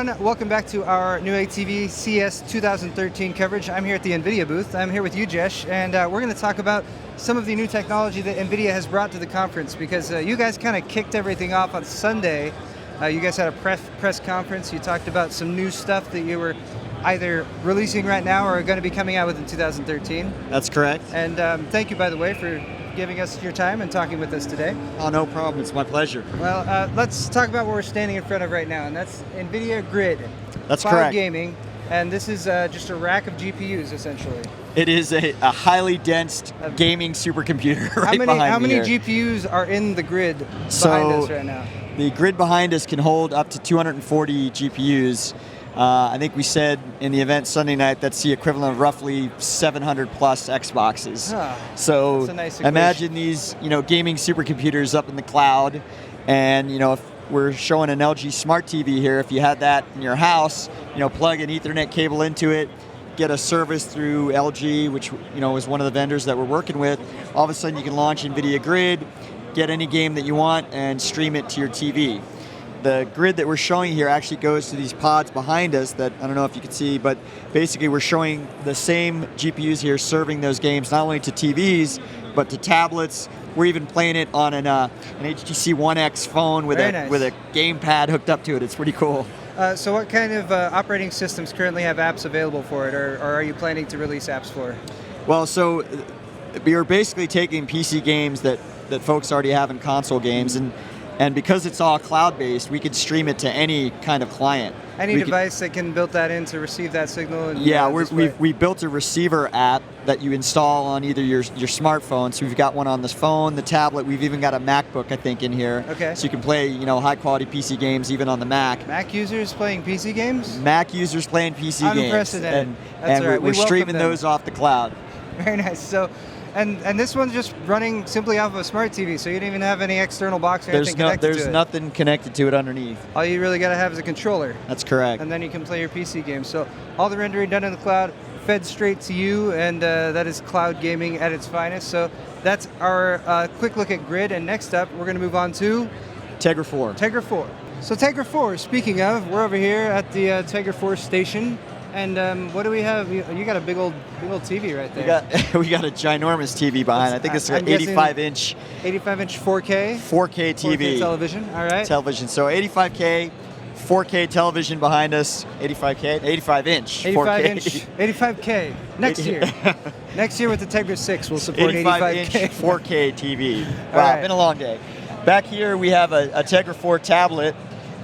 everyone, welcome back to our Newegg TV CES 2013 coverage. I'm here at the NVIDIA booth. I'm here with you, Jesh, and we're going to talk about some of the new technology that NVIDIA has brought to the conference, because you guys kind of kicked everything off on Sunday. You guys had a press conference. You talked about some new stuff that you were either releasing right now or are going to be coming out with in 2013. That's correct. And thank you, by the way, for giving us your time and talking with us today. Oh, no problem. It's my pleasure. Well, let's talk about what we're standing in front of right now, and that's NVIDIA Grid. That's Cloud correct. Gaming, and this is just a rack of GPUs, essentially. It is a highly dense gaming supercomputer right behind me. How many here. GPUs are in the Grid behind us right now? The Grid behind us can hold up to 240 GPUs. I think we said in the event Sunday night that's the equivalent of roughly 700 plus Xboxes. So that's a nice imagine these, gaming supercomputers up in the cloud, and if we're showing an LG Smart TV here, if you had that in your house, plug an Ethernet cable into it, get a service through LG, which is one of the vendors that we're working with. All of a sudden, you can launch NVIDIA Grid, get any game that you want, and stream it to your TV. The Grid that we're showing here actually goes to these pods behind us that I don't know if you can see, but basically we're showing the same GPUs here serving those games not only to TVs, but to tablets. We're even playing it on an HTC One X phone with a gamepad hooked up to it. It's pretty cool. So what kind of operating systems currently have apps available for it, or are you planning to release apps for it? Well, so we are basically taking PC games that folks already have in console games, and because it's all cloud-based, we could stream it to any kind of client. Any device that can build that in to receive that signal? And, yeah, we built a receiver app that you install on either your smartphone. So we've got one on this phone, the tablet. We've even got a MacBook, I think, in here. Okay. So you can play, high-quality PC games even on the Mac. Mac users playing PC games? Mac users playing PC games. Unprecedented. And we're streaming those off the cloud. Very nice. So. And this one's just running simply off of a smart TV, so you don't even have any external box or anything connected to it. There's nothing connected to it underneath. All you really got to have is a controller. That's correct. And then you can play your PC games. So all the rendering done in the cloud, fed straight to you, and that is cloud gaming at its finest. So that's our quick look at Grid. And next up, we're going to move on to Tegra 4. Tegra 4. So Tegra 4, speaking of, we're over here at the Tegra 4 station. And what do we have? You got a big old TV right there. We got a ginormous TV behind. I think it's an 85-inch. 85-inch 4K. 4K TV. 4K television. All right. Television. So 85K, 4K television behind us. 85K, 85-inch. 85K. Next year. Next year with the Tegra 6, we'll support 85K. 4K TV. Wow, right. Been a long day. Back here we have a Tegra 4 tablet,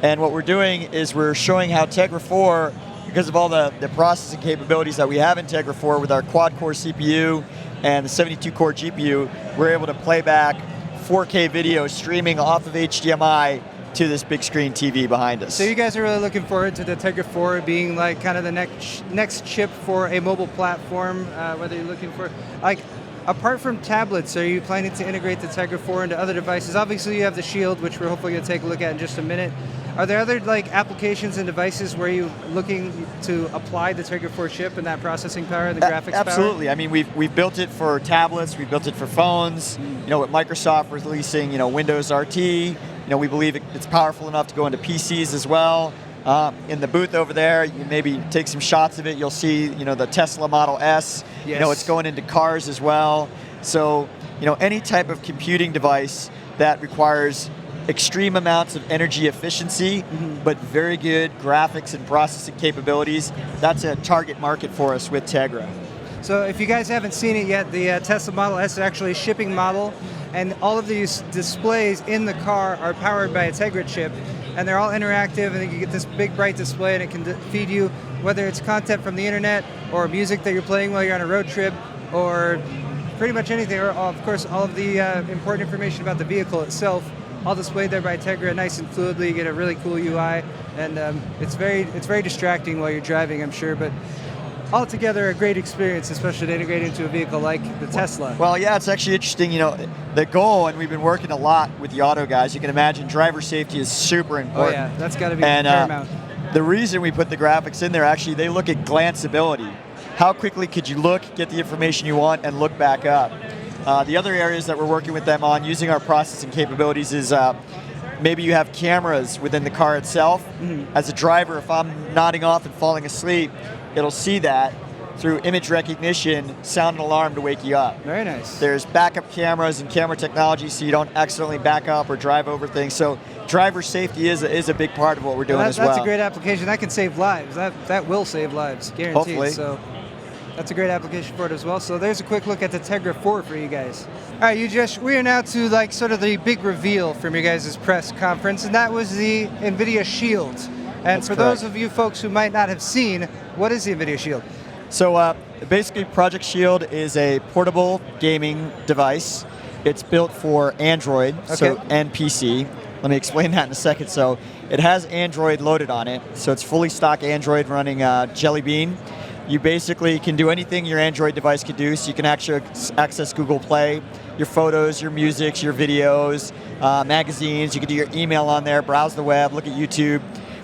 and what we're doing is we're showing how Tegra 4, because of all the processing capabilities that we have in Tegra 4 with our quad-core CPU and the 72-core GPU, we're able to play back 4K video streaming off of HDMI to this big screen TV behind us. So you guys are really looking forward to the Tegra 4 being like kind of the next chip for a mobile platform, whether you're looking for, like, apart from tablets, are you planning to integrate the Tegra 4 into other devices? Obviously you have the Shield, which we're hopefully going to take a look at in just a minute. Are there other applications and devices where you're looking to apply the Tegra 4 chip and that processing power, the graphics power? Absolutely. I mean, we've built it for tablets, we've built it for phones. With Microsoft releasing, Windows RT, we believe it's powerful enough to go into PCs as well. In the booth over there, you can maybe take some shots of it. You'll see, the Tesla Model S. Yes. It's going into cars as well. So, any type of computing device that requires extreme amounts of energy efficiency, but very good graphics and processing capabilities, that's a target market for us with Tegra. So if you guys haven't seen it yet, the Tesla Model S is actually a shipping model, and all of these displays in the car are powered by a Tegra chip, and they're all interactive, and you get this big bright display, and it can feed you whether it's content from the internet or music that you're playing while you're on a road trip, or pretty much anything, or of course all of the important information about the vehicle itself, all displayed there by Tegra, nice and fluidly. You get a really cool UI, and it's very distracting while you're driving, I'm sure, but altogether a great experience, especially to integrate into a vehicle like the Tesla. Well, yeah, it's actually interesting. The goal, and we've been working a lot with the auto guys. You can imagine driver safety is super important. Oh yeah, that's got to be paramount. The reason we put the graphics in there, actually, they look at glanceability. How quickly could you look, get the information you want, and look back up? The other areas that we're working with them on using our processing capabilities is maybe you have cameras within the car itself. As a driver, if I'm nodding off and falling asleep, it'll see that through image recognition, sound an alarm to wake you up. Very nice. There's backup cameras and camera technology so you don't accidentally back up or drive over things. So driver safety is a big part of what we're doing as well. That's a great application. That can save lives. That will save lives, guaranteed. Hopefully. So that's a great application for it as well. So there's a quick look at the Tegra 4 for you guys. All right, we are now to like sort of the big reveal from your guys' press conference, and that was the NVIDIA Shield. And That's for correct. those of you folks who might not have seen, what is the NVIDIA Shield? So basically, Project Shield is a portable gaming device. It's built for Android and PC. Let me explain that in a second. So it has Android loaded on it. So it's fully stock Android running Jelly Bean. You basically can do anything your Android device could do. So you can actually access Google Play, your photos, your music, your videos, magazines. You can do your email on there, browse the web, look at YouTube.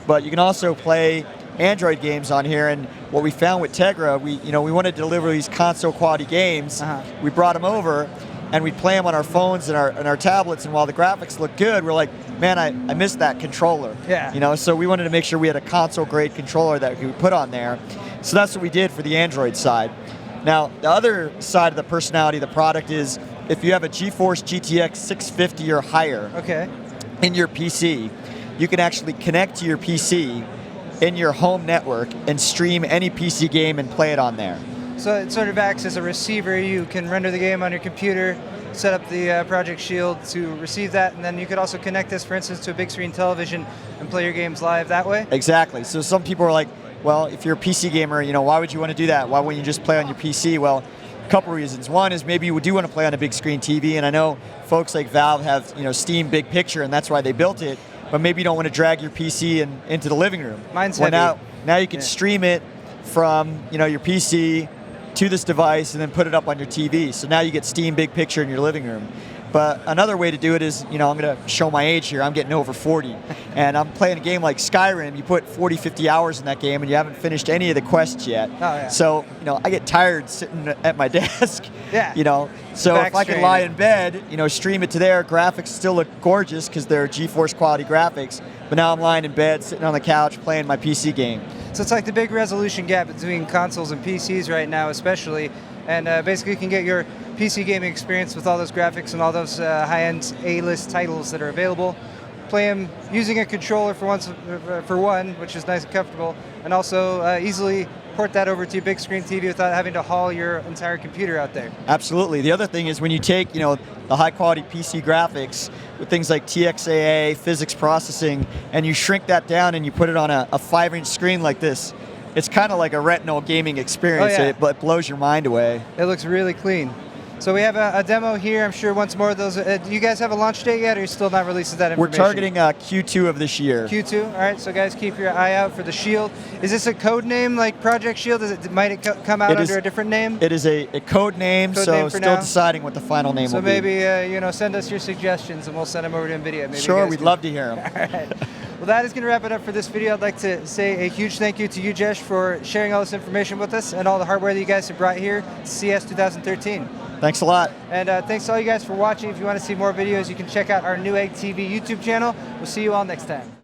But you can also play Android games on here, and what we found with Tegra, we wanted to deliver these console quality games. We brought them over, and we'd play them on our phones and our tablets, and while the graphics looked good, we're like, man, I missed that controller. Yeah. So we wanted to make sure we had a console grade controller that we could put on there. So that's what we did for the Android side. Now, the other side of the personality of the product is if you have a GeForce GTX 650 or higher in your PC, you can actually connect to your PC in your home network and stream any PC game and play it on there. So it sort of acts as a receiver. You can render the game on your computer, set up the Project Shield to receive that, and then you could also connect this, for instance, to a big screen television and play your games live that way? Exactly. So some people are like, well, if you're a PC gamer, why would you want to do that? Why wouldn't you just play on your PC? Well, a couple reasons. One is maybe you do want to play on a big screen TV, and I know folks like Valve have Steam Big Picture, and that's why they built it. But maybe you don't want to drag your PC into the living room. Mine's heavy. Now you can stream it from your PC to this device and then put it up on your TV. So now you get Steam Big Picture in your living room. But another way to do it is, I'm going to show my age here. I'm getting over 40. And I'm playing a game like Skyrim. You put 40, 50 hours in that game and you haven't finished any of the quests yet. Oh, yeah. So, I get tired sitting at my desk. Yeah. So Back if I can strain. lie in bed, stream it to there, graphics still look gorgeous because they're GeForce quality graphics. But now I'm lying in bed, sitting on the couch, playing my PC game. So it's like the big resolution gap between consoles and PCs right now, especially. And basically you can get your PC gaming experience with all those graphics and all those high-end A-list titles that are available. Play them using a controller for one, which is nice and comfortable, and also easily port that over to your big screen TV without having to haul your entire computer out there. Absolutely. The other thing is when you take, the high-quality PC graphics with things like TXAA, physics processing, and you shrink that down and you put it on a 5-inch screen like this, it's kind of like a retinal gaming experience. Oh, yeah. It blows your mind away. It looks really clean. So we have a demo here. I'm sure once more of those. Do you guys have a launch date yet, or are you still not releasing that We're information? targeting Q2 of this year. Q2. All right. So guys, keep your eye out for the Shield. Is this a code name like Project Shield? Might it come out under a different name? It is a code name. So still deciding what the final name will be. So maybe send us your suggestions and we'll send them over to NVIDIA. Maybe sure, we'd love to hear them. All right. Well, that is going to wrap it up for this video. I'd like to say a huge thank you to you, Jesh, for sharing all this information with us and all the hardware that you guys have brought here to CES 2013. Thanks a lot. And thanks to all you guys for watching. If you want to see more videos, you can check out our Newegg TV YouTube channel. We'll see you all next time.